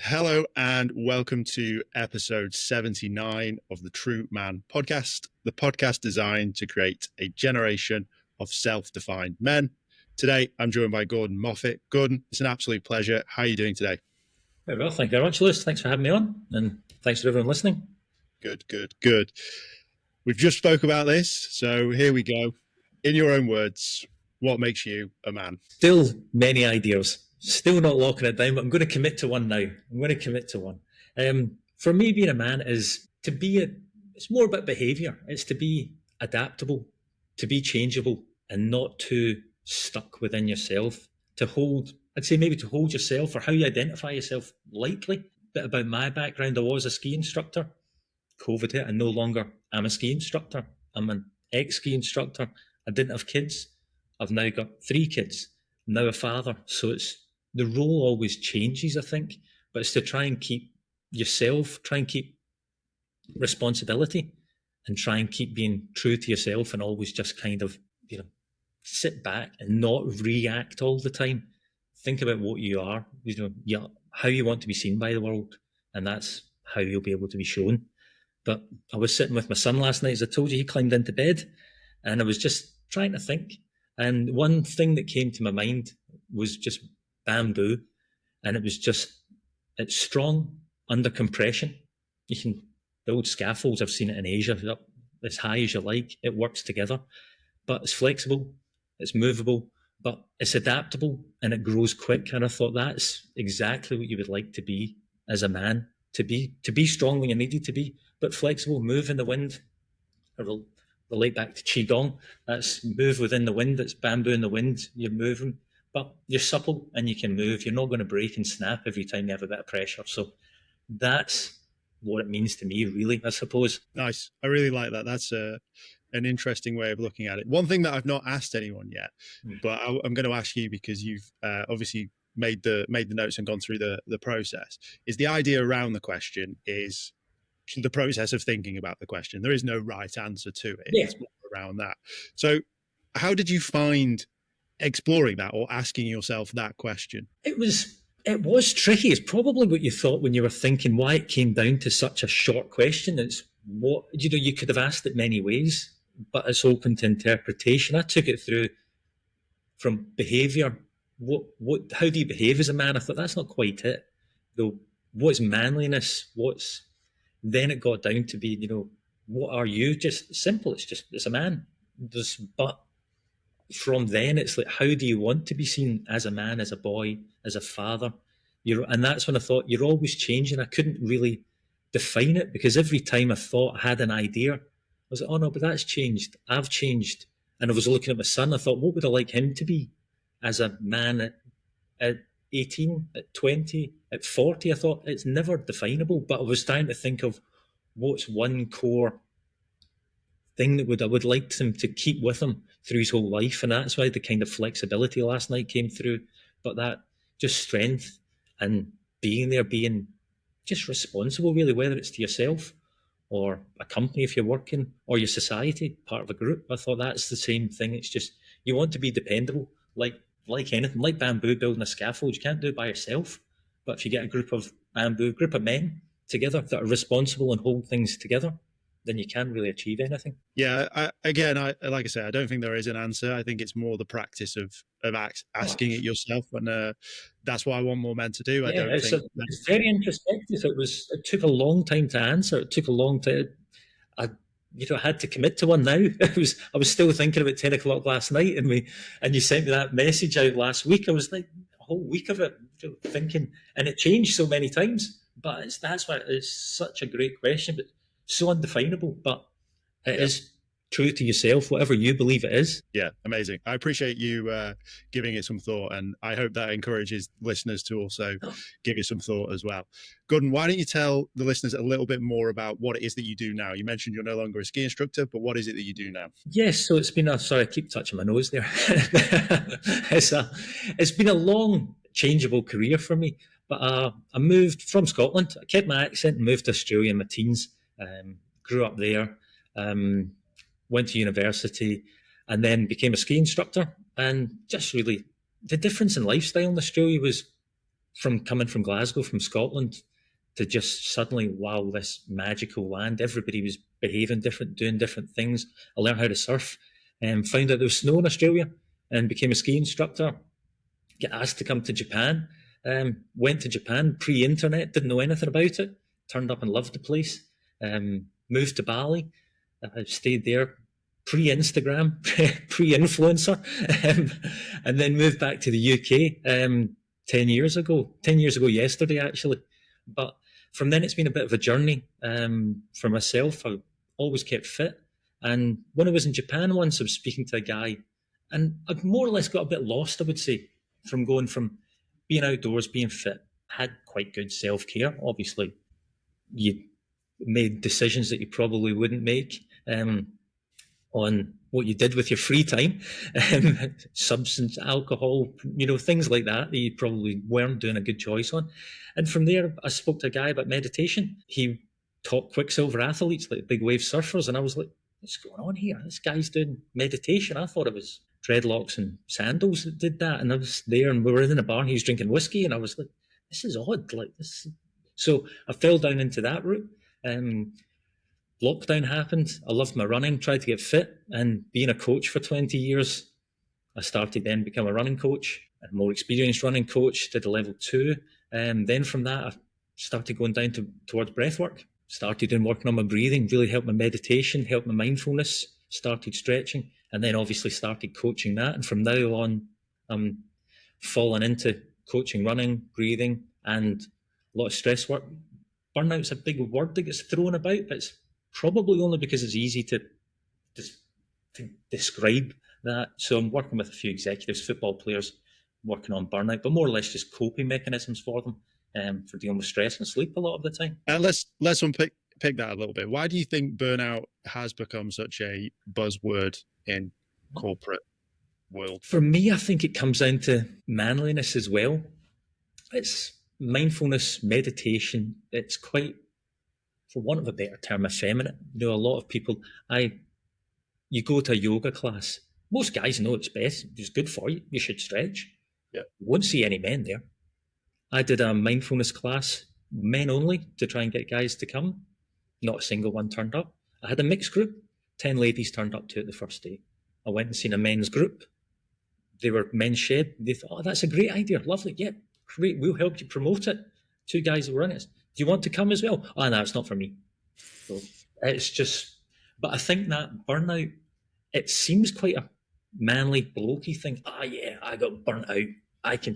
Hello and welcome to episode 79 of the TRUUMAN Podcast, the podcast designed to create a generation of self-defined men. Today, I'm joined by Gordon Moffat. Gordon, it's an absolute pleasure. How are you doing today? Very well, thank you very much, Lewis. Thanks for having me on, and thanks for everyone listening. Good. We've just spoke about this, so here we go. In your own words, what makes you a man? Still many ideas. Still not locking it down, but I'm going to commit to one now. For me, being a man is to be it's more about behaviour. It's to be adaptable, to be changeable, and not too stuck within yourself. To hold yourself or how you identify yourself lightly. Bit about my background. I was a ski instructor. COVID hit, and no longer am a ski instructor. I'm an ex-ski instructor. I didn't have kids. I've now got 3 kids. I'm now a father. So the role always changes, I think, but it's to try and keep yourself, try and keep responsibility, and try and keep being true to yourself, and always just kind of, sit back and not react all the time. Think about what you are, how you want to be seen by the world, and that's how you'll be able to be shown. But I was sitting with my son last night, as I told you. He climbed into bed, and I was just trying to think. And one thing that came to my mind was just bamboo, and it's strong under compression. You can build scaffolds. I've seen it in Asia, up as high as you like. It works together, but it's flexible, it's movable, but it's adaptable, and it grows quick. And I thought that's exactly what you would like to be as a man, to be strong when you needed to be, but flexible, move in the wind. I relate back to Qigong. That's move within the wind. It's bamboo in the wind. You're moving, but you're supple and you can move. You're not going to break and snap every time you have a bit of pressure. So that's what it means to me, really, I suppose. Nice. I really like that. That's an interesting way of looking at it. One thing that I've not asked anyone yet, but I'm going to ask you because you've obviously made the notes and gone through the process, is the idea around the question is the process of thinking about the question. There is no right answer to it. Yeah. It's more around that. So how did you find exploring that or asking yourself that question? It was tricky. It's probably what you thought when you were thinking why it came down to such a short question. It's what, you could have asked it many ways, but it's open to interpretation. I took it through from behaviour. How do you behave as a man? I thought that's not quite it. Though, what's manliness? Then it got down to be, what are you? Just simple. It's a man. But from then, it's like, how do you want to be seen as a man, as a boy, as a father? And that's when I thought, you're always changing. I couldn't really define it, because every time I thought I had an idea, I was like, oh no, but that's changed. I've changed. And I was looking at my son. I thought, what would I like him to be as a man at 18, at 20, at 40? I thought it's never definable, but I was trying to think of what's one core thing that I would like him to keep with him through his whole life. And that's why the kind of flexibility last night came through, but that just strength and being there, being just responsible, really, whether it's to yourself or a company if you're working, or your society, part of a group. I thought that's the same thing. It's just, you want to be dependable, like anything, like bamboo, building a scaffold. You can't do it by yourself, but if you get a group of men together that are responsible and hold things together, then you can't really achieve anything. Yeah, like I say, I don't think there is an answer. I think it's more the practice of asking it yourself, and that's what I want more men to do. It's very introspective. It took a long time to answer. It took a long time. I had to commit to one now. I was still thinking about 10 o'clock last night, and you sent me that message out last week. I was like a whole week of it thinking, and it changed so many times. But that's why it's such a great question, but so undefinable. But it is true to yourself, whatever you believe it is. Yeah, amazing. I appreciate you giving it some thought, and I hope that encourages listeners to also give it some thought as well. Gordon, why don't you tell the listeners a little bit more about what it is that you do now? You mentioned you're no longer a ski instructor, but what is it that you do now? Yes, so it's been sorry, I keep touching my nose there. It's been a long, changeable career for me. But I moved from Scotland. I kept my accent and moved to Australia in my teens. Grew up there. Went to university, and then became a ski instructor. And just really, the difference in lifestyle in Australia was from coming from Glasgow, from Scotland, to just suddenly, wow, this magical land. Everybody was behaving different, doing different things. I learned how to surf and found out there was snow in Australia and became a ski instructor. Get asked to come to Japan. Went to Japan pre-internet, didn't know anything about it. Turned up and loved the place. Moved to Bali. Stayed there pre-Instagram, pre-influencer, and then moved back to the UK 10 years ago. 10 years ago yesterday, actually. But from then, it's been a bit of a journey for myself. I always kept fit. And when I was in Japan once, I was speaking to a guy, and I more or less got a bit lost, I would say, from going from being outdoors, being fit. Had quite good self-care. Obviously, you made decisions that you probably wouldn't make on what you did with your free time, substance, alcohol, things like that you probably weren't doing a good choice on. And from there, I spoke to a guy about meditation. He taught Quicksilver athletes, like big wave surfers, and I was like, what's going on here? This guy's doing meditation. I thought it was dreadlocks and sandals that did that. And I was there, and we were in a bar, and he was drinking whiskey, and I was like, this is odd. Like this. So I fell down into that route. Lockdown happened. I loved my running, tried to get fit, and being a coach for 20 years, I started then become a running coach, a more experienced running coach, did a level 2. And then from that, I started going down towards breath work, started doing working on my breathing, really helped my meditation, helped my mindfulness, started stretching, and then obviously started coaching that. And from now on, I'm falling into coaching running, breathing, and a lot of stress work. Burnout's a big word that gets thrown about, but it's probably only because it's easy to describe that. So I'm working with a few executives, football players, working on burnout, but more or less just coping mechanisms for them for dealing with stress and sleep a lot of the time. Let's unpick that a little bit. Why do you think burnout has become such a buzzword in corporate world? For me, I think it comes down to manliness as well. It's mindfulness, meditation. It's quite, for want of a better term, effeminate. A lot of people, you go to a yoga class, most guys know it's best, it's good for you, you should stretch. Yeah. You won't see any men there. I did a mindfulness class, men only, to try and get guys to come. Not a single one turned up. I had a mixed group, 10 ladies turned up to it the first day. I went and seen a men's group. They were men's shed. They thought, oh, that's a great idea, lovely, yeah, great, we'll help you promote it. 2 guys that were in it. Do you want to come as well? Oh, no, it's not for me. So it's just, but I think that burnout, it seems quite a manly, blokey thing. Yeah, I got burnt out.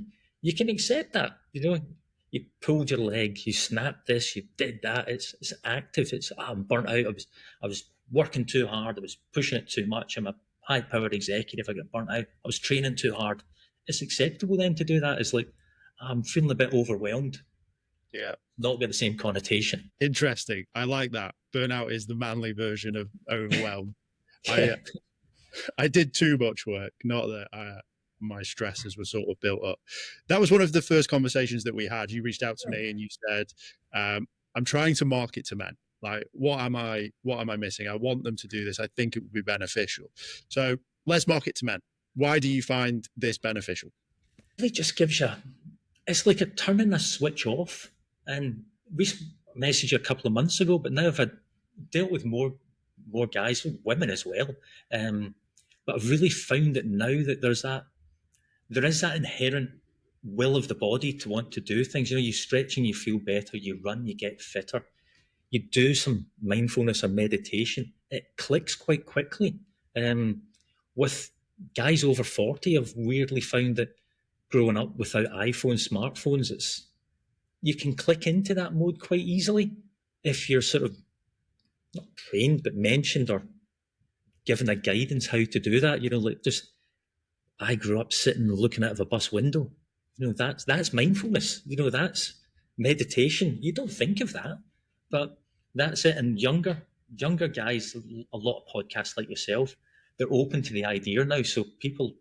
You can accept that. You pulled your leg, you snapped this, you did that. It's active. I'm burnt out. I was working too hard. I was pushing it too much. I'm a high-powered executive. I got burnt out. I was training too hard. It's acceptable then to do that. It's like, I'm feeling a bit overwhelmed. Yeah. Not got the same connotation. Interesting. I like that. Burnout is the manly version of overwhelmed. Yeah. I did too much work, not that my stresses were sort of built up. That was one of the first conversations that we had. You reached out to me and you said, I'm trying to market to men. Like, what am I missing? I want them to do this. I think it would be beneficial. So let's market to men. Why do you find this beneficial? It just gives you, it's like turning a switch off. And we messaged you a couple of months ago, but now I've dealt with more guys, women as well. But I've really found that now that there is that inherent will of the body to want to do things. You stretch and you feel better, you run, you get fitter. You do some mindfulness or meditation, it clicks quite quickly. With guys over 40, I've weirdly found that growing up without iPhones, smartphones, you can click into that mode quite easily if you're sort of not trained but mentioned or given a guidance how to do that. I grew up sitting looking out of a bus window. That's mindfulness. That's meditation. You don't think of that, but that's it. And younger guys, a lot of podcasts like yourself, they're open to the idea now. So people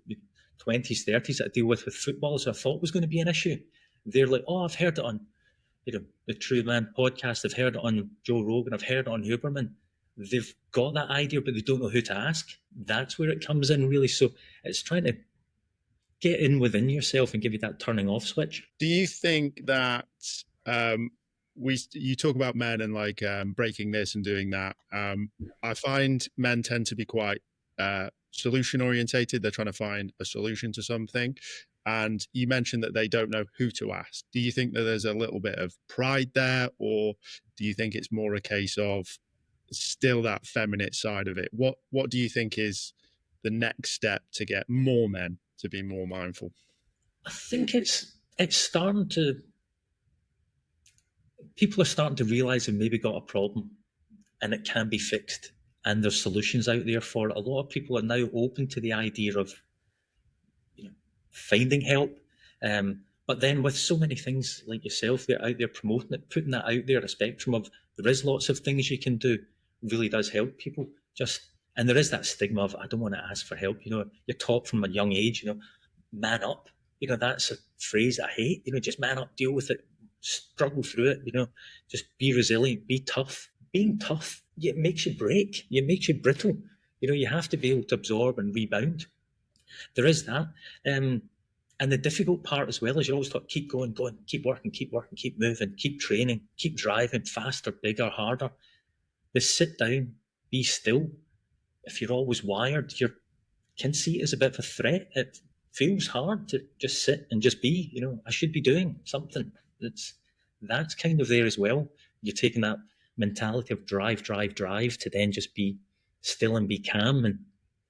20s, 30s that I deal with football, so I thought was going to be an issue. They're like, oh, I've heard it on the TRUUMAN Podcast, I've heard it on Joe Rogan, I've heard it on Huberman. They've got that idea, but they don't know who to ask. That's where it comes in, really. So it's trying to get in within yourself and give you that turning off switch. Do you think that you talk about men and like breaking this and doing that? I find men tend to be quite solution orientated. They're trying to find a solution to something. And you mentioned that they don't know who to ask. Do you think that there's a little bit of pride there, or do you think it's more a case of still that feminine side of it? What do you think is the next step to get more men to be more mindful? I think it's starting to, people are starting to realize they've maybe got a problem and it can be fixed, and there's solutions out there for it. A lot of people are now open to the idea of finding help. But then with so many things like yourself, they're out there promoting it, putting that out there, a spectrum of there is lots of things you can do, really does help people. And there is that stigma of, I don't want to ask for help. You're taught from a young age, man up. That's a phrase I hate. Just man up, deal with it, struggle through it. Just be resilient, be tough. Being tough, it makes you break. It makes you brittle. You have to be able to absorb and rebound. There is that. And the difficult part as well is you're always taught, keep going, keep working, keep moving, keep training, keep driving, faster, bigger, harder. Just sit down, be still. If you're always wired, you can see it as a bit of a threat. It feels hard to just sit and just be, I should be doing something. That's kind of there as well. You're taking that mentality of drive to then just be still and be calm. And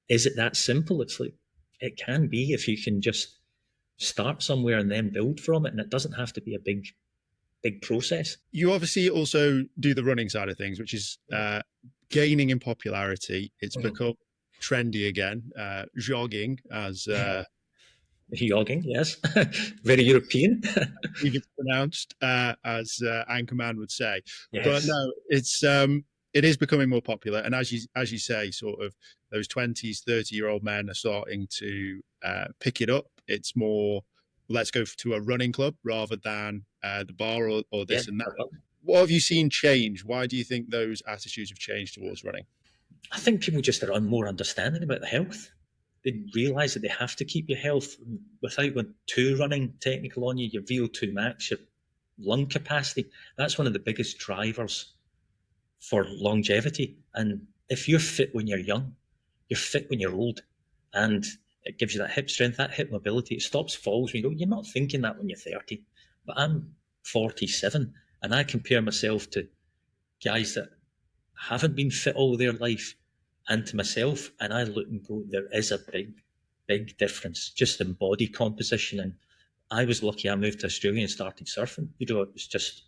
is it that simple? It's like, it can be if you can just start somewhere and then build from it. And it doesn't have to be a big process. You obviously also do the running side of things, which is gaining in popularity. It's become trendy again. Jogging, as jogging, yes. Very European. It's pronounced, as Anchorman would say. Yes. But no, it is becoming more popular. And as you say, sort of those 20s, 30-year-old men are starting to pick it up. It's more, let's go to a running club rather than the bar or this and that. What have you seen change? Why do you think those attitudes have changed towards running? I think people just are more understanding about the health. They realise that they have to keep your health without going too running technical on you, your VO2 max, your lung capacity. That's one of the biggest drivers for longevity. And if you're fit when you're young, you're fit when you're old. And it gives you that hip strength, that hip mobility. It stops falls. You're not thinking that when you're 30. But I'm 47 and I compare myself to guys that haven't been fit all their life and to myself, and I look and go, there is a big difference just in body composition. And I was lucky I moved to Australia and started surfing. It was just,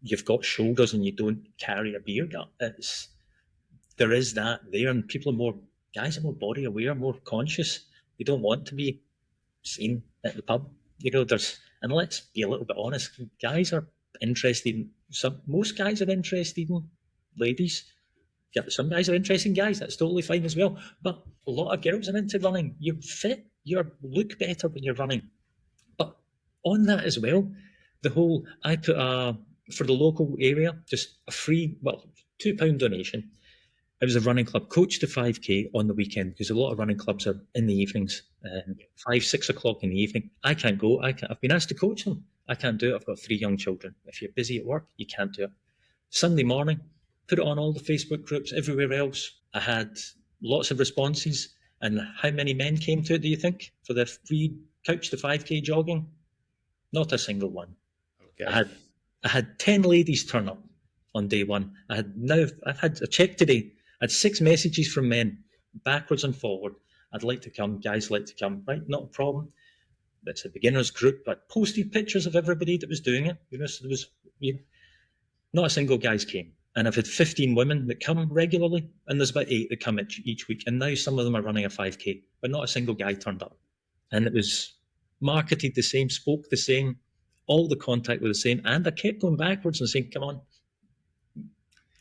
you've got shoulders and you don't carry a beard. There is that there, and guys are more body aware, more conscious. They don't want to be seen at the pub. And let's be a little bit honest, guys are interested in, most guys are interested in ladies. Yeah, some guys are interested in guys, that's totally fine as well. But a lot of girls are into running. You're fit, you look better when you're running. But on that as well, I put for the local area, just a free, £2 donation. It was a running club, coach to 5K on the weekend, because a lot of running clubs are in the evenings, 5-6 o'clock in the evening. I can't go. I've been asked to coach them. I can't do it. I've got 3 young children. If you're busy at work, you can't do it. Sunday morning, put it on all the Facebook groups, everywhere else. I had lots of responses. And how many men came to it, do you think, for the free couch to 5K jogging? Not a single one. Okay. I had 10 ladies turn up on day one. I've had a check today. I had 6 messages from men, backwards and forward. I'd like to come, guys like to come. Right, not a problem. It's a beginner's group. I posted pictures of everybody that was doing it. So there was, not a single guys came. And I've had 15 women that come regularly, and there's about 8 that come each week. And now some of them are running a 5K, but not a single guy turned up. And it was marketed the same, spoke the same, all the contact was the same. And I kept going backwards and saying, come on,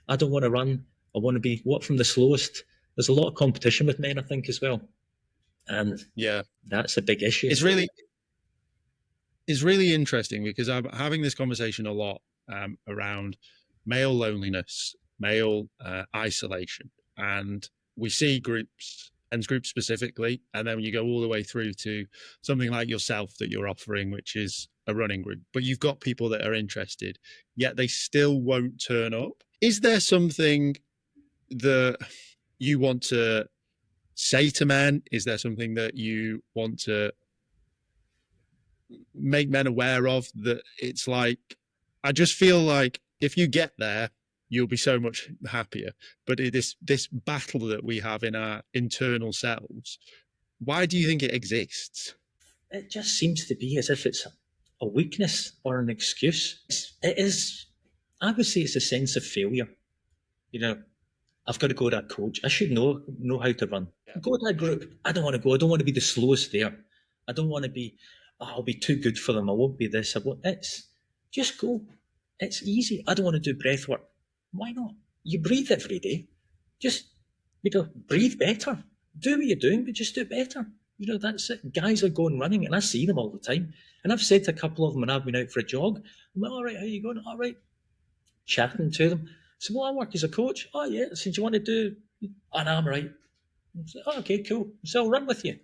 I don't want to run. I want to be from the slowest. There's a lot of competition with men, I think, as well. And that's a big issue. It's really interesting because I'm having this conversation a lot around male loneliness, male isolation. And we see groups men's group specifically, and then you go all the way through to something like yourself that you're offering, which is a running group. But you've got people that are interested, yet they still won't turn up. Is there something that you want to say to men? Is there something that you want to make men aware of, that it's like, I just feel like if you get there, you'll be so much happier. But this battle that we have in our internal selves, why do you think it exists? It just seems to be as if it's a weakness or an excuse. It is, I would say it's a sense of failure. You know, I've got to go to a coach. I should know how to run. Yeah. Go to a group. I don't want to go. I don't want to be the slowest there. I don't want to be, I'll be too good for them. I won't be this. It's just go. It's easy. I don't want to do breath work. Why not? You breathe every day. Just, breathe better. Do what you're doing, but just do it better. That's it. Guys are going running, and I see them all the time. And I've said to a couple of them when I've been out for a jog, I'm like, all right, how you going? All right. Chatting to them. So, well, I work as a coach. Oh, yeah. So, do you want to do? And I'm right. So, oh, okay, cool. So I'll run with you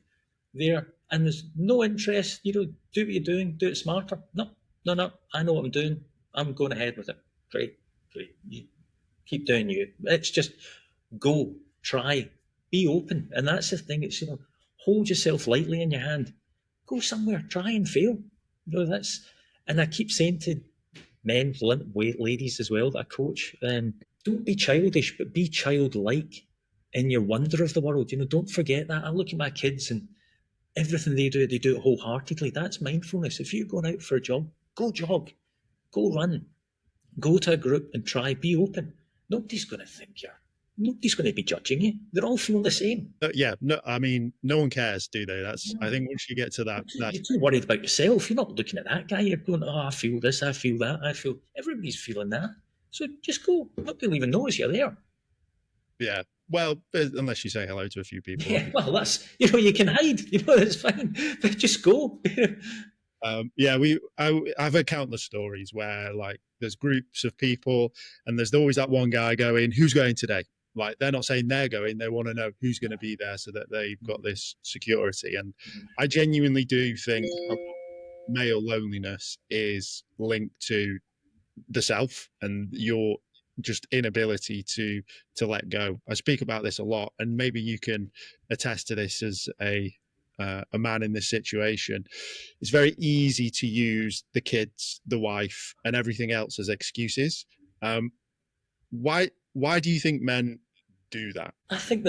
there. And there's no interest. Do what you're doing. Do it smarter. No. I know what I'm doing. I'm going ahead with it. Great. You keep doing you. It's just go, try, be open. And that's the thing. It's, hold yourself lightly in your hand. Go somewhere. Try and fail. And I keep saying to men, ladies as well, that I coach, don't be childish, but be childlike in your wonder of the world. Don't forget that. I look at my kids and everything they do it wholeheartedly. That's mindfulness. If you're going out for a jog, go jog, go run, go to a group and try, be open. Nobody's going to be judging you. They're all feeling the same. No one cares, do they? I think once you get to that, you're too worried about yourself. You're not looking at that guy. You're going, oh, I feel this, I feel that, everybody's feeling that. So just go. Nobody will even notice you're there. Yeah. Well, unless you say hello to a few people. Yeah, well, that's, you can hide, it's fine, but just go. I've heard countless stories where like there's groups of people and there's always that one guy going, who's going today? Like they're not saying they're going, they want to know who's going to be there so that they've got this security. And I genuinely do think male loneliness is linked to the self and your just inability to let go. I speak about this a lot, and maybe you can attest to this as a man in this situation. It's very easy to use the kids, the wife, and everything else as excuses. Why do you think men do that? I think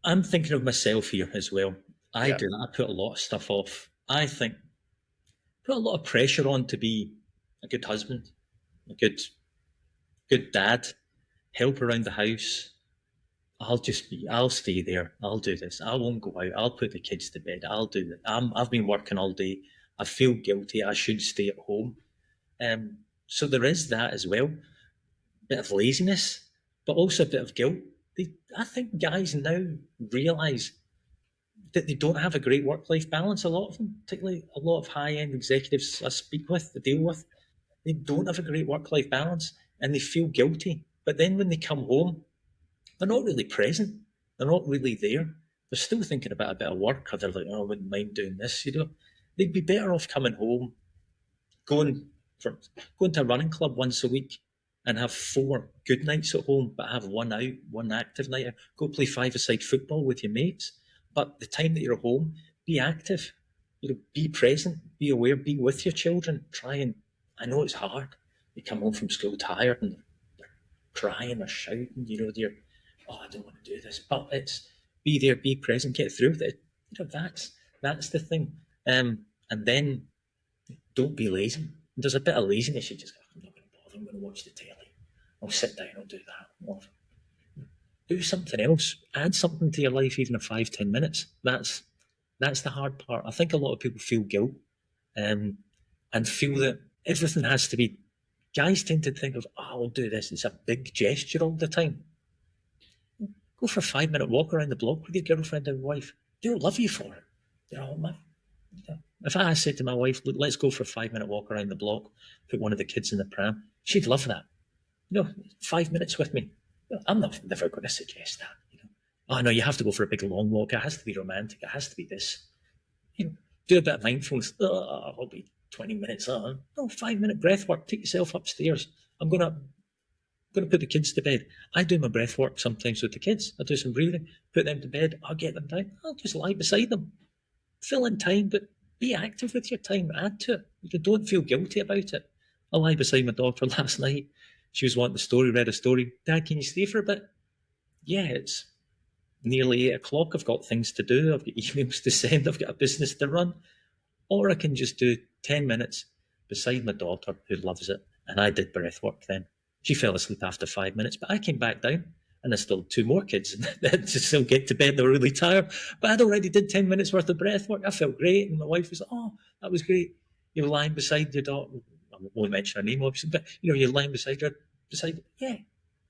I'm thinking of myself here as well. I do that. I put a lot of stuff off. I think put a lot of pressure on to be a good husband, a good dad, help around the house. I'll stay there. I'll do this. I won't go out. I'll put the kids to bed. I'll do that. I've been working all day. I feel guilty. I should stay at home. So there is that as well. Bit of laziness, but also a bit of guilt. I think guys now realise that they don't have a great work-life balance. A lot of them, particularly a lot of high-end executives I speak with, I deal with, they don't have a great work-life balance and they feel guilty. But then when they come home, they're not really present. They're not really there. They're still thinking about a bit of work, or they're like, oh, I wouldn't mind doing this. They'd be better off coming home, going to a running club once a week and have 4 good nights at home, but have one out, one active night out. Go play 5-a-side football with your mates. But the time that you're home, be active. Be present, be aware, be with your children. I know it's hard. You come home from school tired and they're crying or shouting, they're, oh, I don't want to do this. But it's be there, be present, get through with it. That's the thing. And then don't be lazy. There's a bit of laziness. You just go, I'm not going to bother. I'm going to watch the telly. I'll sit down. I'll do that. Do something else. Add something to your life, even if 5-10 minutes. That's the hard part. I think a lot of people feel guilt and feel that everything has to be. Guys tend to think of, oh, I'll do this. It's a big gesture all the time. Go for a 5-minute walk around the block with your girlfriend and wife. They'll love you for it. If I said to my wife, look, let's go for a 5-minute walk around the block, put one of the kids in the pram, she'd love that. 5 minutes with me. I'm never going to suggest that. Oh no, you have to go for a big long walk. It has to be romantic. It has to be this. Do a bit of mindfulness. Oh, I'll be 20 minutes. No, 5-minute breath work. Take yourself upstairs. I'm gonna put the kids to bed. I do my breath work sometimes with the kids. I do some breathing, put them to bed. I'll get them down. I'll just lie beside them. Fill in time, but be active with your time. Add to it. You don't feel guilty about it. I lie beside my daughter last night. She was wanting a story, read a story. Dad, can you stay for a bit? Yeah, it's nearly 8 o'clock. I've got things to do. I've got emails to send. I've got a business to run. Or I can just do 10 minutes beside my daughter who loves it. And I did breath work then. She fell asleep after 5 minutes, but I came back down and I still had 2 more kids to still get to bed. They were really tired, but I'd already did 10 minutes worth of breath work. I felt great. And my wife was like, oh, that was great. You're lying beside your daughter. I won't mention her name, obviously, but you're lying beside her. Yeah.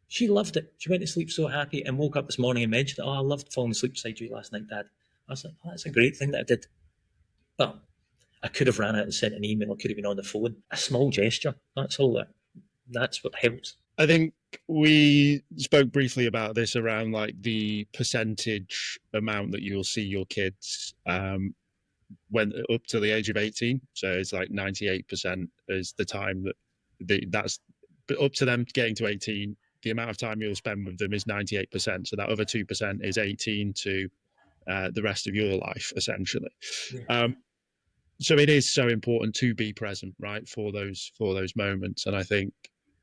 She loved it. She went to sleep so happy and woke up this morning and mentioned, oh, I loved falling asleep beside you last night, Dad. I was like, oh, that's a great thing that I did. But I could have ran out and sent an email. I could have been on the phone. A small gesture. That's all that. That's what helps. I think we spoke briefly about this around like the percentage amount that you'll see your kids when up to the age of 18. So it's like 98% is the time that's up to them getting to 18. The amount of time you'll spend with them is 98%. So that other 2% is 18 to the rest of your life, essentially. Yeah. So it is so important to be present, right, for those moments. And I think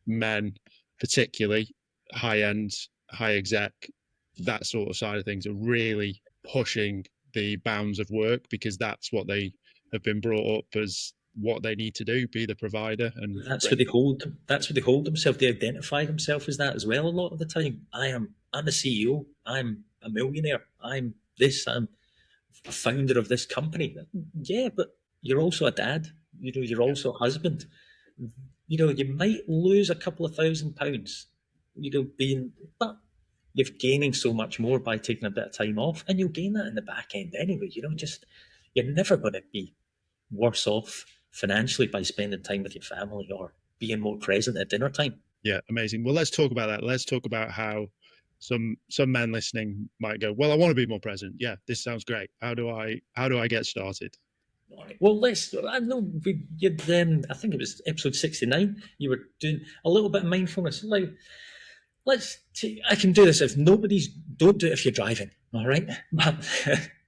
men, particularly high end, high exec, that sort of side of things, are really pushing the bounds of work because that's what they have been brought up as what they need to do, be the provider. And that's what they hold. That's what they hold themselves. They identify themselves as that as well. A lot of the time, I'm a CEO. I'm a millionaire. I'm this. I'm a founder of this company. Yeah, but you're also a dad. You're also a husband. You might lose a couple of £1,000. But you're gaining so much more by taking a bit of time off, and you'll gain that in the back end anyway. You're never going to be worse off financially by spending time with your family or being more present at dinner time. Yeah, amazing. Well, let's talk about that. Let's talk about how some men listening might go, well, I want to be more present. Yeah, this sounds great. How do I get started? All right. Well, I know we did. I think it was episode 69. You were doing a little bit of mindfulness. Like, I can do this. Don't do it if you're driving. All right,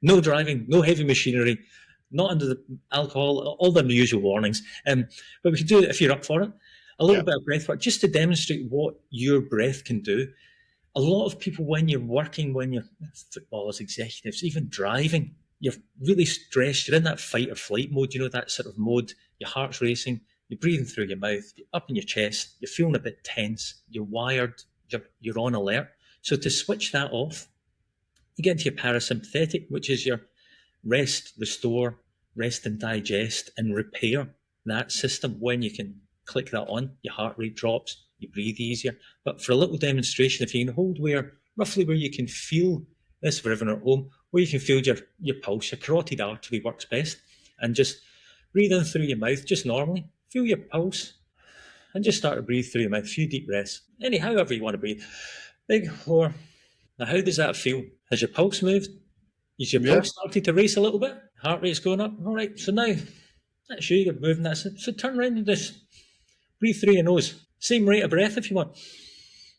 no driving, no heavy machinery, not under the alcohol, all the usual warnings. But we can do it if you're up for it. A little bit of breath work just to demonstrate what your breath can do. A lot of people, when you're working, when you're footballers, executives, even driving, you're really stressed. You're in that fight or flight mode, that sort of mode. Your heart's racing. You're breathing through your mouth. You're up in your chest. You're feeling a bit tense. You're wired. You're on alert. So to switch that off, you get into your parasympathetic, which is your rest, restore, rest and digest and repair that system. When you can click that on, your heart rate drops, you breathe easier. But for a little demonstration, if you can hold roughly where you can feel this for everyone at home, where you can feel your pulse, your carotid artery works best, and just breathe in through your mouth, just normally. Feel your pulse, and just start to breathe through your mouth. A few deep breaths. However you want to breathe. Big 4. Now, how does that feel? Has your pulse moved? Is your pulse started to race a little bit? Heart rate's going up? All right, so now, that's you're moving that. So turn around and just breathe through your nose. Same rate of breath if you want.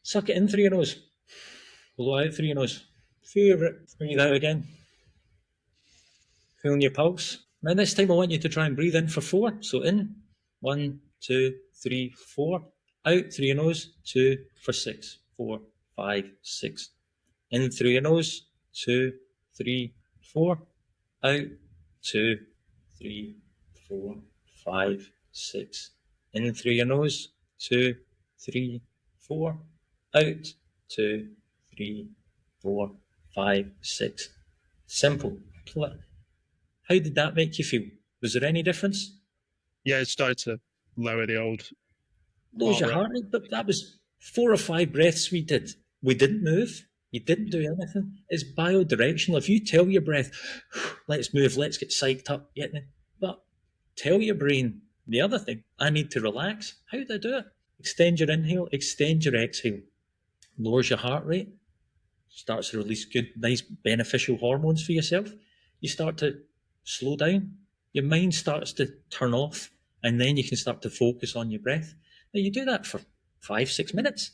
Suck it in through your nose. Blow out through your nose. Favourite. Breathe out again. Feeling your pulse. Now this time I want you to try and breathe in for 4. So in. 1, 2, 3, 4. Out through your nose. 2 for 6. 4, 5, 6. In through your nose. 2, 3, 4. Out. 2, 3, 4, 5, 6. In through your nose. 2, 3, 4. Out. 2, 3, 4, 5, 6. Simple. How did that make you feel? Was there any difference? Yeah, it started to lower the old. Lose your heart rate, but that was 4 or 5 breaths we did. We didn't move. You didn't do anything. It's biodirectional. If you tell your breath, let's move, let's get psyched up, but tell your brain the other thing, I need to relax. How do I do it? Extend your inhale, extend your exhale. Lowers your heart rate. starts to release good, nice, beneficial hormones for yourself. You start to slow down. Your mind starts to turn off, and then you can start to focus on your breath. Now, you do that for 5-6 minutes.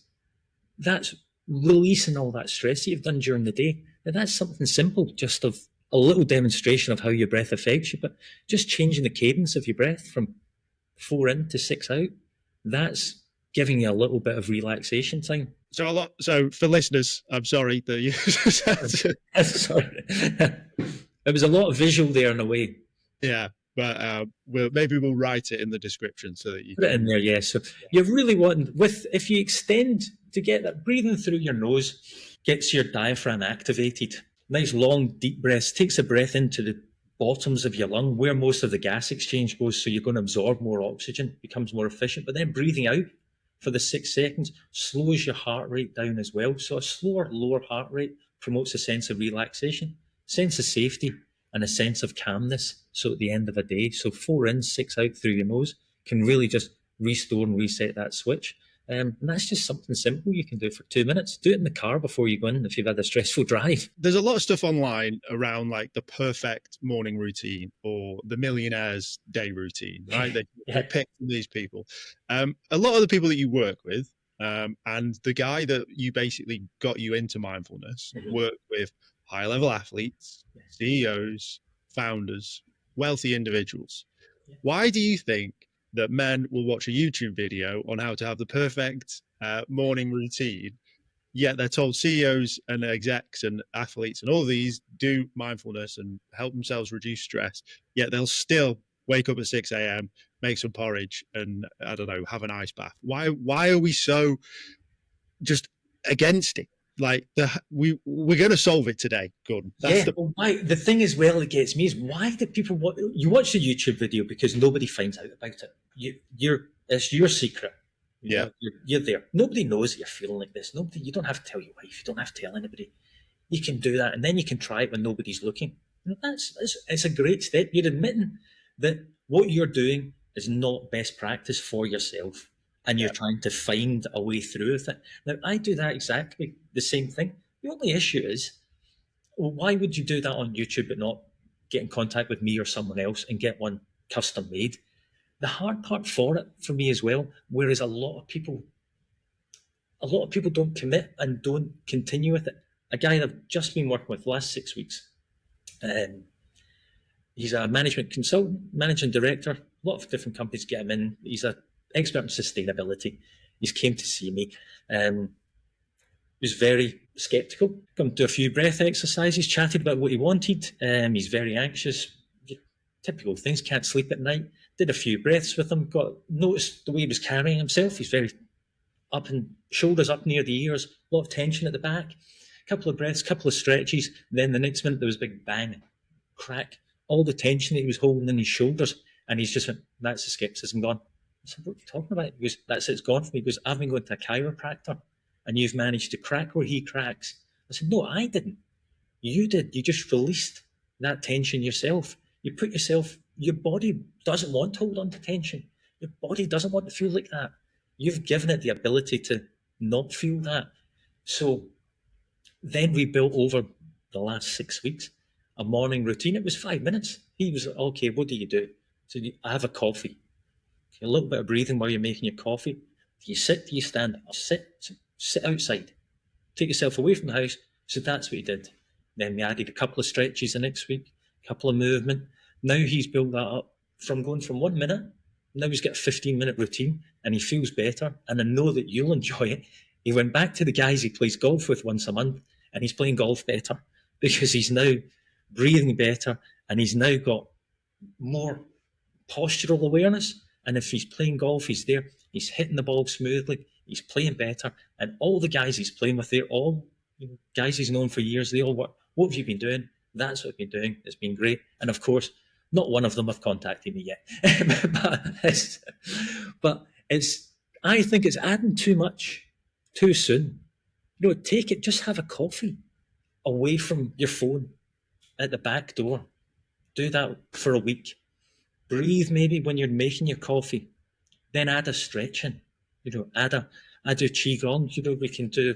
That's releasing all that stress that you've done during the day. Now, that's something simple, just of a little demonstration of how your breath affects you, but just changing the cadence of your breath from 4 in to 6 out, that's giving you a little bit of relaxation time. So for listeners, I'm sorry that you Sorry. There was a lot of visual there in a way. Yeah, but we'll write it in the description so that you put it in there. Yeah, so you're really wanting if you extend to get that breathing through your nose, gets your diaphragm activated. Nice long deep breaths, takes a breath into the bottoms of your lung where most of the gas exchange goes, so you're going to absorb more oxygen, becomes more efficient. But then breathing out for the 6 seconds slows your heart rate down as well. So a slower, lower heart rate promotes a sense of relaxation, sense of safety, and a sense of calmness. So at the end of a day, so 4 in, 6 out through your nose can really just restore and reset that switch. And that's just something simple you can do for 2 minutes. Do it in the car before you go in if you've had a stressful drive. There's a lot of stuff online around like the perfect morning routine or the millionaire's day routine, right? They pick these people. A lot of the people that you work with, and the guy that you basically got you into mindfulness, work with high-level athletes, CEOs, founders, wealthy individuals. Why do you think that men will watch a YouTube video on how to have the perfect morning routine, yet they're told CEOs and execs and athletes and all these do mindfulness and help themselves reduce stress, yet they'll still wake up at 6 a.m., make some porridge and, I don't know, have an ice bath? Why are we so just against it? Like we're going to solve it today, Gordon. The thing is, it gets me is why do people you watch the YouTube video because nobody finds out about it. It's your secret. You're there. Nobody knows that you're feeling like this. You don't have to tell your wife. You don't have to tell anybody. You can do that, and then you can try it when nobody's looking. It's a great step. You're admitting that what you're doing is not best practice for yourself. And you're trying to find a way through with it. Now, I do that exactly the same thing. The only issue is, well, why would you do that on YouTube but not get in contact with me or someone else and get one custom made? The hard part for it, for me as well, whereas a lot of people don't commit and don't continue with it. A guy I've just been working with the last 6 weeks, he's a management consultant, managing director. A lot of different companies get him in. He's an expert in sustainability. He's came to see me. He was very skeptical. Come to a few breath exercises, chatted about what he wanted. He's very anxious. Typical things, can't sleep at night. Did a few breaths with him, noticed the way he was carrying himself. He's very up and shoulders up near the ears, a lot of tension at the back. Couple of breaths, couple of stretches. Then the next minute there was a big bang, crack. All the tension that he was holding in his shoulders. And he's just went, that's the skepticism gone. I said, what are you talking about? He goes, that's it, it's gone for me. He goes, I've been going to a chiropractor and you've managed to crack where he cracks. I said, no, I didn't. You did. You just released that tension yourself. You put yourself, your body doesn't want to hold on to tension. Your body doesn't want to feel like that. You've given it the ability to not feel that. So then we built over the last 6 weeks a morning routine. It was 5 minutes. He was, okay, what do you do? So I have a coffee. A little bit of breathing while you're making your coffee. Do you sit? Do you stand? Sit outside. Take yourself away from the house. So that's what he did. Then we added a couple of stretches the next week, a couple of movement. Now he's built that up from going from 1 minute. Now he's got a 15-minute routine and he feels better. And I know that you'll enjoy it. He went back to the guys he plays golf with once a month and he's playing golf better because he's now breathing better and he's now got more postural awareness. And if he's playing golf, he's there, he's hitting the ball smoothly, he's playing better. And all the guys he's playing with, they're all guys he's known for years. They all work. What have you been doing? That's what I've been doing. It's been great. And of course, not one of them have contacted me yet. but I think it's adding too much too soon. Take it, just have a coffee away from your phone at the back door. Do that for a week. Breathe maybe when you're making your coffee. Then add a stretching. I do qigong. We can do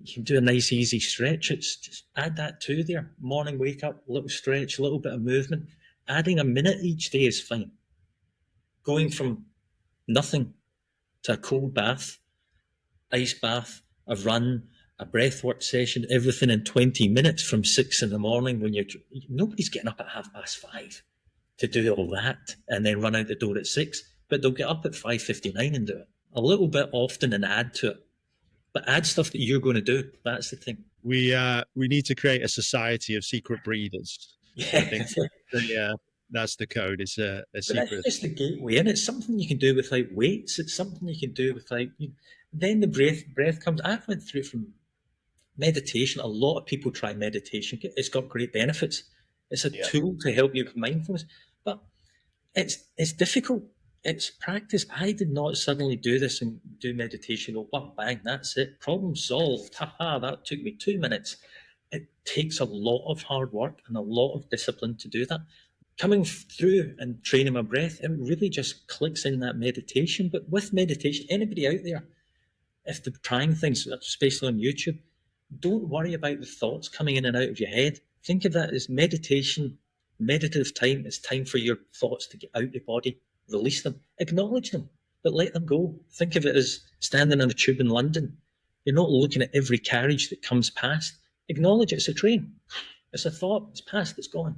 You can do a nice easy stretch. It's just add that to there. Morning wake up, little stretch, a little bit of movement. Adding a minute each day is fine. Going from nothing to a cold bath, ice bath, a run, a breathwork session, everything in 20 minutes from 6 in the morning when nobody's getting up at 5:30 to do all that and then run out the door at 6, but they'll get up at 5:59 and do it. A little bit often and add to it. But add stuff that you're going to do. That's the thing. We need to create a society of secret breathers. Yeah. I think that's the code. It's a secret. It's just the gateway, and it's something you can do without weights. It's something you can do without. Then the breath comes. I went through from meditation. A lot of people try meditation. It's got great benefits. It's a tool to help you with mindfulness, but it's difficult. It's practice. I did not suddenly do this and do meditation. Oh, bang, that's it. Problem solved. Haha, that took me 2 minutes. It takes a lot of hard work and a lot of discipline to do that. Coming through and training my breath, it really just clicks in that meditation. But with meditation, anybody out there, if they're trying things, especially on YouTube, don't worry about the thoughts coming in and out of your head. Think of that as meditation, meditative time. It's time for your thoughts to get out of the body. Release them, acknowledge them, but let them go. Think of it as standing on a tube in London. You're not looking at every carriage that comes past. Acknowledge it's a train. It's a thought. It's past. It's gone.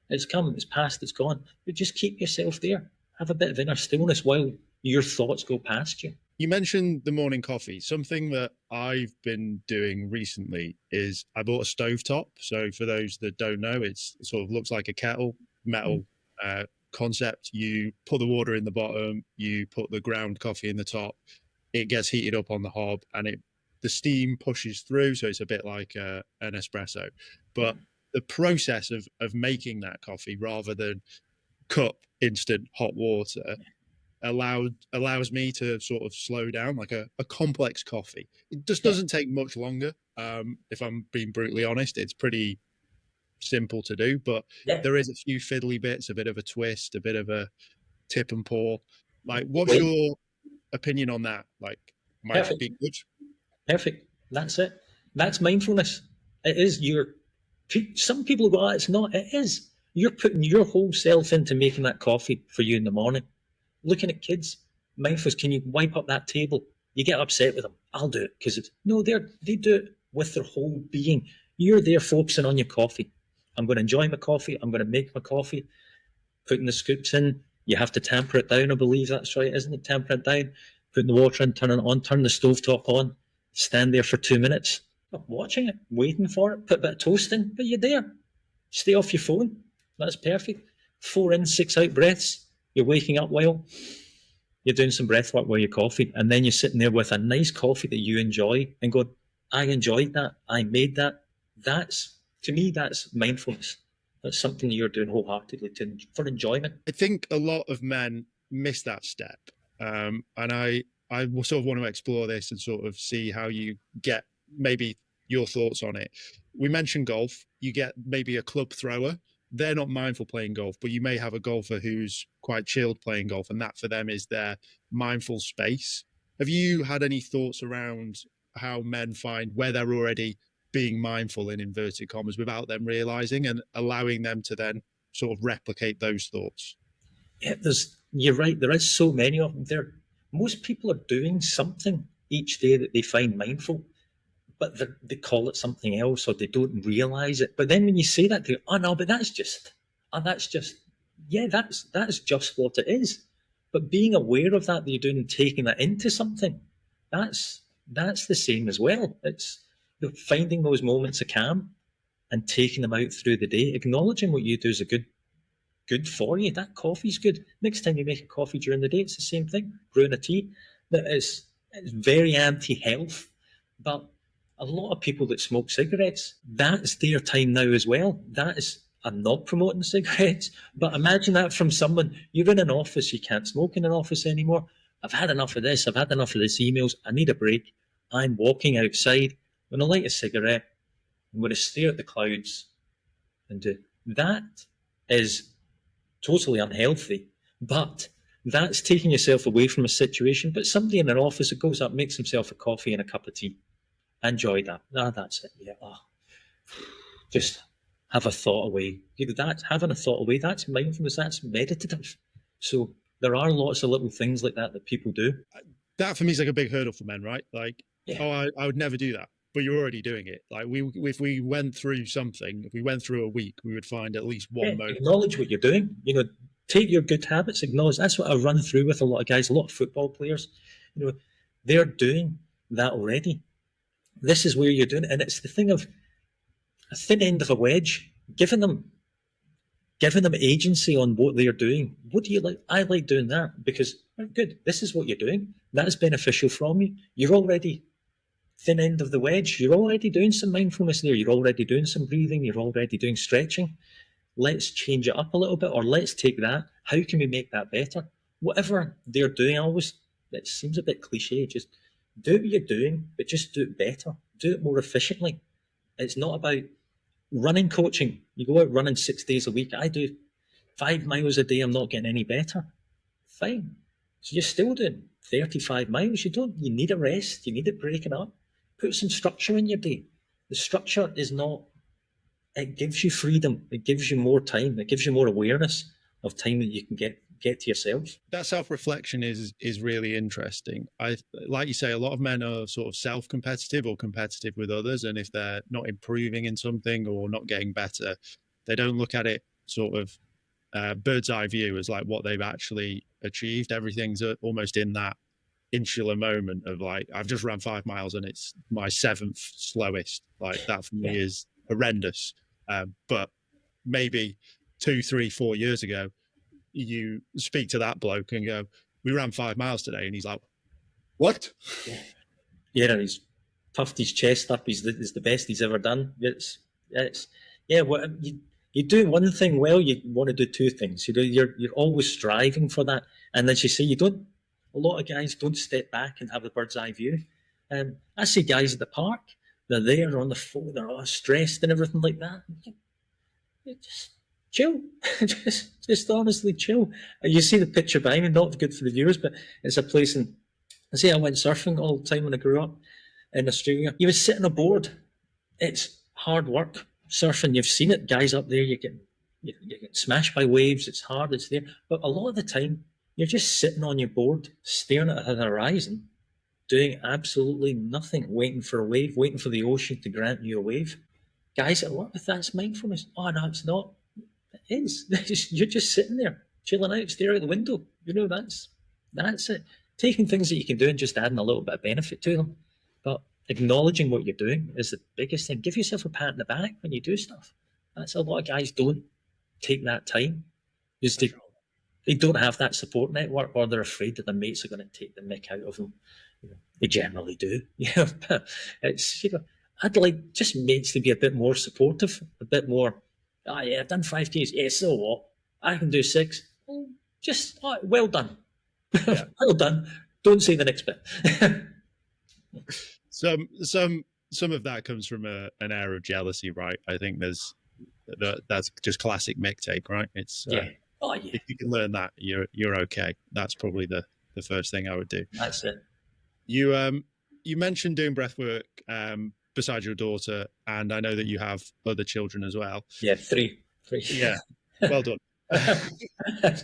It's come. It's past. It's gone. But just keep yourself there. Have a bit of inner stillness while your thoughts go past you. You mentioned the morning coffee. Something that I've been doing recently is I bought a stovetop. So for those that don't know, it sort of looks like a kettle, metal concept. You put the water in the bottom, you put the ground coffee in the top, it gets heated up on the hob, and the steam pushes through, so it's a bit like an espresso. But the process of making that coffee rather than cup instant hot water allows me to sort of slow down, like a complex coffee. It just doesn't take much longer. If I'm being brutally honest, it's pretty simple to do, but there is a few fiddly bits, a bit of a twist, a bit of a tip and pour. Like, what's your opinion on that? Like, might it be good? Perfect. That's it. That's mindfulness. It is some people go, it's not. It is. You're putting your whole self into making that coffee for you in the morning. Looking at kids, mindfulness. Can you wipe up that table? You get upset with them. I'll do it because they do it with their whole being. You're there focusing on your coffee. I'm going to enjoy my coffee. I'm going to make my coffee. Putting the scoops in. You have to tamper it down, I believe that's right, isn't it? Tamper it down. Putting the water in, turn it on, turn the stovetop on. Stand there for 2 minutes. Not watching it, waiting for it. Put a bit of toast in, but you're there. Stay off your phone. That's perfect. 4 in, 6 out breaths. You're waking up while you're doing some breath work while you're coffee. And then you're sitting there with a nice coffee that you enjoy and go, I enjoyed that. I made that. To me, that's mindfulness. That's something you're doing wholeheartedly for enjoyment. I think a lot of men miss that step. And I sort of want to explore this and sort of see how you get maybe your thoughts on it. We mentioned golf. You get maybe a club thrower. They're not mindful playing golf, but you may have a golfer who's quite chilled playing golf, and that for them is their mindful space. Have you had any thoughts around how men find where they're already being mindful in inverted commas without them realizing, and allowing them to then sort of replicate those thoughts? Yeah, you're right. There is so many of them. Most people are doing something each day that they find mindful, but they call it something else or they don't realize it. But then when you say that, they go, oh no, but that's just what it is. But being aware of that you're doing and taking that into something, that's the same as well. It's finding those moments of calm and taking them out through the day, acknowledging what you do is good for you. That coffee's good. Next time you make a coffee during the day, it's the same thing. Brewing a tea that it's very anti-health, but a lot of people that smoke cigarettes, that's their time now as well. I'm not promoting cigarettes, but imagine that from someone, you're in an office, you can't smoke in an office anymore. I've had enough of this. I've had enough of these emails. I need a break. I'm walking outside. I'm going to light a cigarette. I'm going to stare at the clouds and do that. Is totally unhealthy, but that's taking yourself away from a situation. But somebody in an office that goes up, makes himself a coffee and a cup of tea, I enjoyed that. Ah, that's it. Yeah. Oh, just have a thought away. Having a thought away, that's mindfulness, that's meditative. So there are lots of little things like that people do. That for me is like a big hurdle for men, right? Like, Yeah. oh, I would never do that. But you're already doing it. Like if we went through something, if we went through a week, we would find at least one moment. Acknowledge what you're doing. Take your good habits, acknowledge. That's what I run through with a lot of guys, a lot of football players. They're doing that already. This is where you're doing it. And it's the thing of a thin end of a wedge, giving them agency on what they're doing. What do you like? I like doing that because, good, this is what you're doing. That is beneficial from you. You're already thin end of the wedge. You're already doing some mindfulness there. You're already doing some breathing. You're already doing stretching. Let's change it up a little bit, or let's take that. How can we make that better? Whatever they're doing, it seems a bit cliche. Just do what you're doing, but just do it better. Do it more efficiently. It's not about running coaching. You go out running 6 days a week. I do 5 miles a day. I'm not getting any better. Fine. So you're still doing 35 miles. You need a rest. You need it breaking up. Put some structure in your day. The structure is not, it gives you freedom. It gives you more time. It gives you more awareness of time that you can get to yourself. That self-reflection is really interesting. Like you say, a lot of men are sort of self-competitive or competitive with others. And if they're not improving in something or not getting better, they don't look at it sort of bird's eye view as like what they've actually achieved. Everything's almost in that insular moment of like, I've just ran 5 miles and it's my 7th slowest. Like that for me is horrendous. But maybe 2, 3, 4 years ago, you speak to that bloke and go, we ran 5 miles today. And he's like, what? Yeah, and he's puffed his chest up. He's the best he's ever done. You do one thing well, you want to do 2 things. You're always striving for that. And as you say, a lot of guys don't step back and have the bird's eye view. I see guys at the park, they're there on the phone, they're all stressed and everything like that. You just chill. just honestly chill. You see the picture behind me, not good for the viewers, but it's a place I went surfing all the time when I grew up in Australia. You would sit on a board. It's hard work. Surfing, you've seen it. Guys up there, you get smashed by waves. It's hard, it's there. But a lot of the time, you're just sitting on your board, staring at the horizon, doing absolutely nothing, waiting for a wave, waiting for the ocean to grant you a wave. Guys that work with that's mindfulness. Oh, no, it's not. It is. You're just sitting there, chilling out, staring out the window. That's it. Taking things that you can do and just adding a little bit of benefit to them. But acknowledging what you're doing is the biggest thing. Give yourself a pat in the back when you do stuff. That's a lot of guys don't take that time. They don't have that support network, or they're afraid that their mates are going to take the mick out of them. They generally do. It's I'd like just mates to be a bit more supportive, a bit more. Oh yeah, I've done 5Ks. Yeah, so what? I can do 6. Well done. Yeah. Well done. Don't say the next bit. Some of that comes from an air of jealousy, right? I think that's just classic Mick take, right? It's if you can learn that, you're okay. That's probably the first thing I would do. That's it. You mentioned doing breath work beside your daughter, and I know that you have other children as well. Yeah, 3. Yeah, well done. To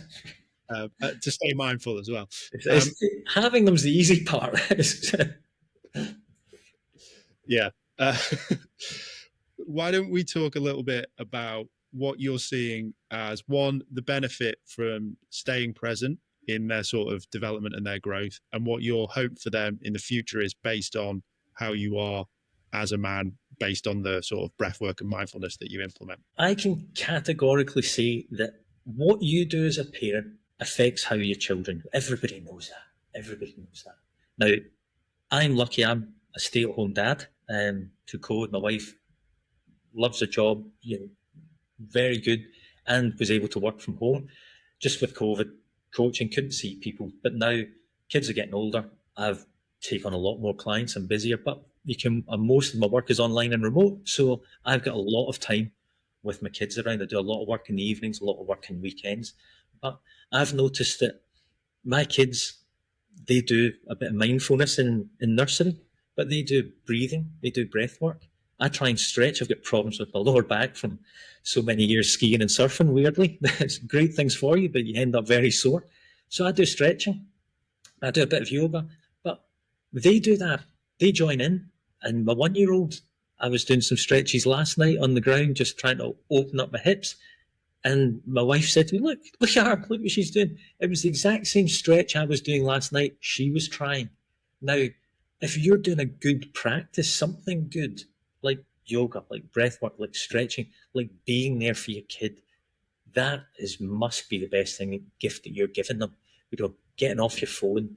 stay mindful as well. Having them's the easy part. Yeah. Why don't we talk a little bit about what you're seeing as, one, the benefit from staying present in their sort of development and their growth, and what your hope for them in the future is based on how you are as a man, based on the sort of breath work and mindfulness that you implement? I can categorically say that what you do as a parent affects how your children. Everybody knows that. Now, I'm lucky. I'm a stay-at-home dad. To code, my wife loves the job, very good, and was able to work from home. Just with COVID, coaching, couldn't see people. But now kids are getting older. I've taken on a lot more clients. I'm busier, but most of my work is online and remote. So I've got a lot of time with my kids around. I do a lot of work in the evenings, a lot of work in weekends. But I've noticed that my kids, they do a bit of mindfulness in nursery. but they do breathing, they do breath work. I try and stretch. I've got problems with my lower back from so many years skiing and surfing, weirdly. It's great things for you, but you end up very sore. So I do stretching. I do a bit of yoga, but they do that. They join in. And my 1-year-old, I was doing some stretches last night on the ground, just trying to open up my hips. And my wife said to me, look at her, look what she's doing. It was the exact same stretch I was doing last night. She was trying. Now, if you're doing a good practice, something good, like yoga, like breath work, like stretching, like being there for your kid, that must be the best gift that you're giving them. Getting off your phone.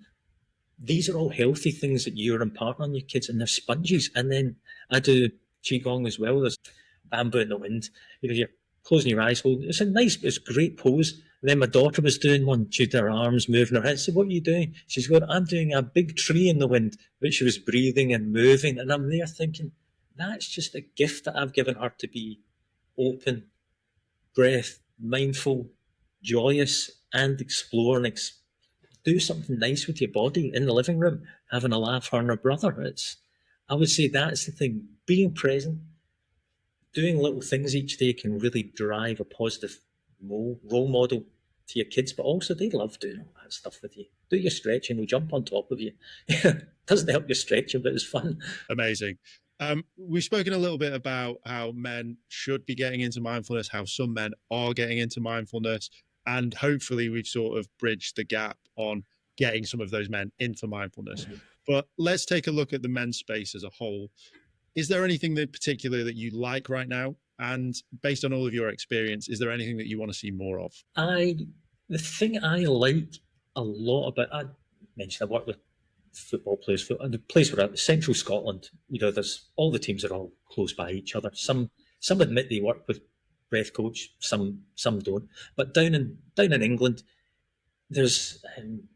These are all healthy things that you're imparting on your kids, and they're sponges. And then I do qigong as well. There's bamboo in the wind. You're closing your eyes, holding. It's a great pose. And then my daughter was doing one. She had her arms moving her head. I said, "What are you doing?" She's going, "I'm doing a big tree in the wind," but she was breathing and moving. And I'm there thinking, that's just a gift that I've given her, to be open, breath, mindful, joyous, and explore and do something nice with your body in the living room, having a laugh, her and her brother. I would say that's the thing. Being present, doing little things each day can really drive a positive role model to your kids, but also they love doing all that stuff with you. Do your stretching, they'll jump on top of you. Doesn't help your stretching, but it's fun. Amazing. We've spoken a little bit about how men should be getting into mindfulness, how some men are getting into mindfulness, and hopefully we've sort of bridged the gap on getting some of those men into mindfulness. Mm-hmm. But let's take a look at the men's space as a whole. Is there anything that particular that you like right now? And based on all of your experience, is there anything that you want to see more of? The thing I like a lot about, I mentioned I work with football players. The place we're at, Central Scotland, there's all the teams are all close by each other. Some admit they work with breath coach, some don't. But down in England, there's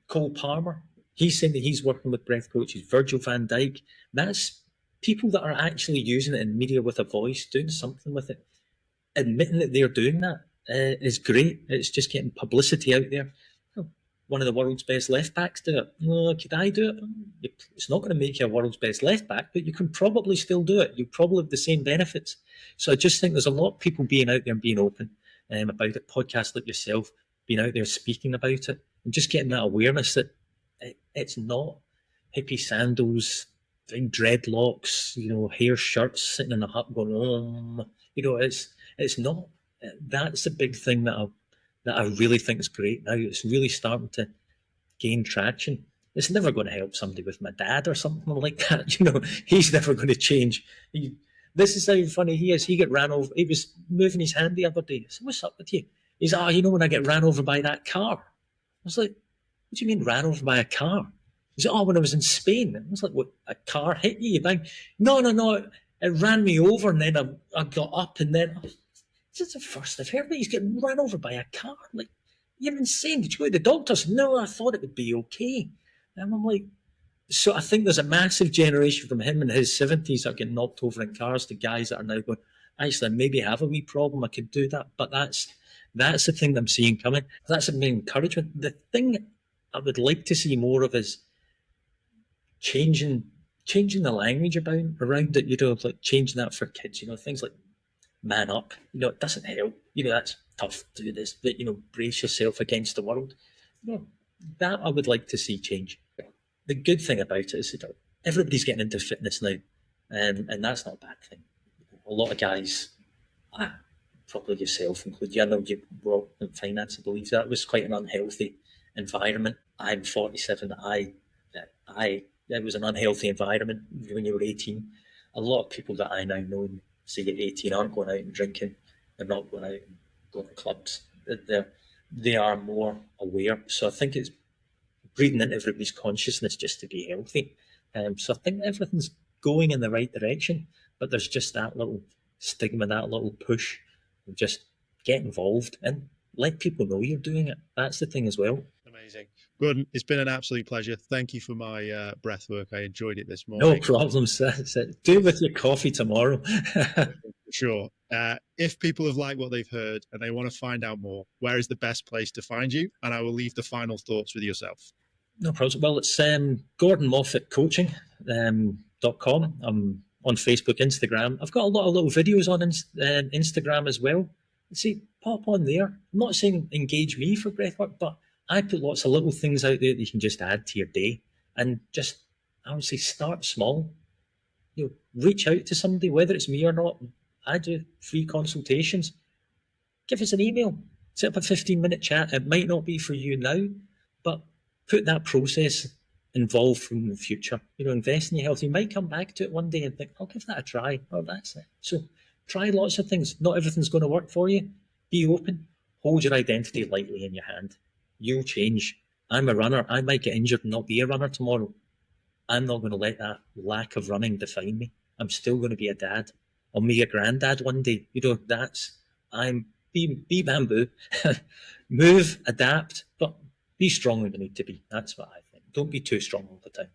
Cole Palmer. He's saying that he's working with breath coaches. Virgil van Dijk. That's people that are actually using it in media with a voice, doing something with it. Admitting that they're doing that is great. It's just getting publicity out there. One of the world's best left backs do it. Oh, could I do it? It's not going to make you a world's best left back, but you can probably still do it. You probably have the same benefits. So I just think there's a lot of people being out there and being open about it. Podcasts like yourself, being out there speaking about it, and just getting that awareness that it's not hippie sandals, dreadlocks, hair shirts, sitting in a hut going, it's not. That's the big thing that I really think is great now. It's really starting to gain traction. It's never going to help somebody with my dad or something like that. He's never going to change. This is how funny he is. He got ran over. He was moving his hand the other day. I said, "What's up with you?" He's, when I get ran over by that car. I was like, "What do you mean ran over by a car?" He said, when I was in Spain. I was like, "What, a car hit you? You bang?" No. It ran me over, and then I got up, and then... This is the first I've heard that he's getting run over by a car. Like, you're insane. Did you go to the doctors? No, I thought it would be okay. And I'm like, so I think there's a massive generation from him in his 70s that are getting knocked over in cars to guys that are now going, actually, I maybe have a wee problem. I could do that. But that's the thing that I'm seeing coming. That's a main encouragement. The thing I would like to see more of is changing the language around it, like changing that for kids, things like man up, it doesn't help. That's tough to do this, but brace yourself against the world. That I would like to see change. The good thing about it is that everybody's getting into fitness now, and that's not a bad thing. A lot of guys, probably yourself included, I know you work in finance, I believe that was quite an unhealthy environment. I'm 47. It was an unhealthy environment when you were 18. A lot of people that I now know, say at 18, aren't going out and drinking. They're not going out and going to clubs. They are more aware. So I think it's breathing into everybody's consciousness just to be healthy. So I think everything's going in the right direction, but there's just that little stigma, that little push. Just get involved and let people know you're doing it. That's the thing as well. Amazing. Gordon, it's been an absolute pleasure. Thank you for my breath work. I enjoyed it this morning. No problem, sir. Do it with your coffee tomorrow. Sure. If people have liked what they've heard and they want to find out more, where is the best place to find you? And I will leave the final thoughts with yourself. No problem. Well, it's Gordon Moffat Coaching. gordonmoffat.com. I'm on Facebook, Instagram. I've got a lot of little videos on Instagram as well. See, pop on there. I'm not saying engage me for breathwork, but I put lots of little things out there that you can just add to your day, and just, I would say, start small. Reach out to somebody, whether it's me or not. I do free consultations. Give us an email. Set up a 15-minute chat. It might not be for you now, but put that process involved from the future. Invest in your health. You might come back to it one day and think, I'll give that a try. Oh, that's it. So try lots of things. Not everything's going to work for you. Be open. Hold your identity lightly in your hand. You'll change. I'm a runner. I might get injured and not be a runner tomorrow. I'm not going to let that lack of running define me. I'm still going to be a dad. I'll be a granddad one day. Be bamboo. Move, adapt, but be strong when you need to be. That's what I think. Don't be too strong all the time.